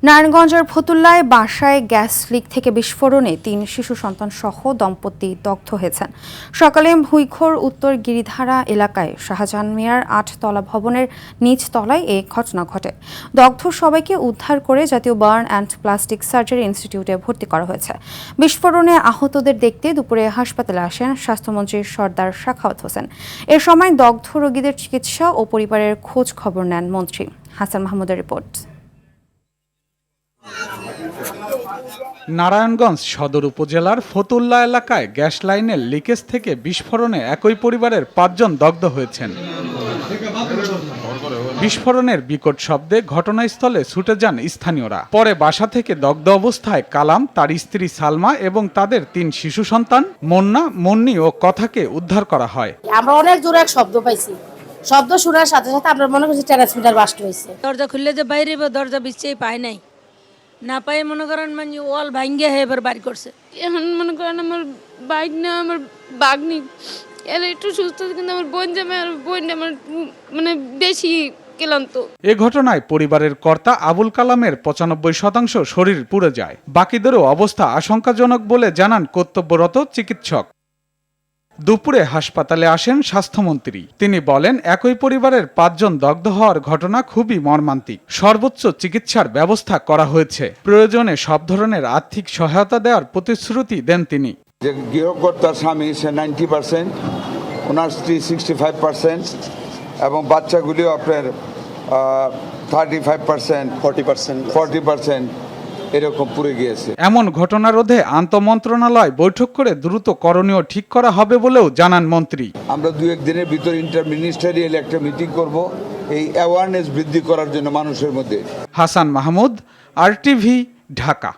নারায়ণগঞ্জের ফতুল্লায় বাসায় gas leak থেকে বিস্ফোরণে ৩ শিশু সন্তান সহ দম্পতি দগ্ধ হয়েছেন। সকালে ভুইখোর উত্তর গিরিধারা এলাকায় শাহজাহান মিয়ার ৮ তলা ভবনের নিচ তলায় এ ঘটনা ঘটে। দগ্ধ সবাইকে উদ্ধার করে জাতীয় বার্ন অ্যান্ড প্লাস্টিক সার্জারি ইনস্টিটিউটে ভর্তি করা হয়েছে। বিস্ফোরণে আহতদের দেখতে দুপুরে হাসপাতালে আসেন স্বাস্থ্যমন্ত্রী সর্দার সাখাওয়াত হোসেন। এ সময় দগ্ধ রোগীদের চিকিৎসা ও পরিবারের খোঁজ খবর নেন মন্ত্রী। হাসান মাহমুদের রিপোর্ট। নারায়ণগঞ্জ সদর উপজেলার ফতুল্লা এলাকায় গ্যাস লাইনের লিকেজ থেকে বিস্ফোরণে একই পরিবারের ৫ জন দগ্ধ হয়েছেন। বিস্ফোরণের বিকট শব্দে ঘটনাস্থলে ছুটে যান স্থানীয়রা। পরে বাসা থেকে দগ্ধ অবস্থায় কালাম, তার স্ত্রী সালমা এবং তাদের ৩ শিশু সন্তান মুন্না, মুন্নি ও কথাকে উদ্ধার করা হয়। আমরা অনেক জোরে এক শব্দ পাইছি। শব্দ শোনার সাথে সাথে আমরা মনে করছি ট্রান্সমিটার বাস্ট হয়েছে। দরজা খুললে যে বাইরে দরজা বিচ্ছেই পায় নাই, না পাই মনে করেন মানে ওয়াল ভাঙ্গে এবার বাড়ি করছে। এখন মনে করেন আমার বাইক না, আমার বাগনি এরা একটু সুস্থ আছে, কিন্তু আমার বোন জামাই আর বোন আমার মানে বেশি ক্লান্ত। এ ঘটনায় পরিবারের কর্তা আবুল কালামের ৯৫% শরীর পুড়ে যায়। বাকিদেরও অবস্থা আশঙ্কাজনক বলে জানান কর্তব্যরত চিকিৎসক। দুপুরে হাসপাতালে আসেন স্বাস্থ্যমন্ত্রী। তিনি বলেন, একই পরিবারের ৫ জন দগ্ধ হওয়ার ঘটনা খুবই মর্মান্তিক। সর্বোচ্চ চিকিৎসার ব্যবস্থা করা হয়েছে। প্রয়োজনে সব ধরনের আর্থিক সহায়তা দেওয়ার প্রতিশ্রুতি দেন তিনি। যে গৃহকর্তার স্বামী সে 90%, ওনার স্ত্রী 65% এবং বাচ্চাগুলিও আপনার 35%, 40% এরকম পুড়ে গিয়েছে। এমন ঘটনা রোধে আন্তঃমন্ত্রণালয় বৈঠক করে দ্রুত করণীয় ঠিক করা হবে বলেও জানান মন্ত্রী। আমরা ২-১ দিনের ভিতর ইন্টার মিনিস্টারিয়াল একটা মিটিং করব এই অ্যাওয়ারনেস বৃদ্ধি করার জন্য মানুষের মধ্যে। হাসান মাহমুদ, RTV, ঢাকা।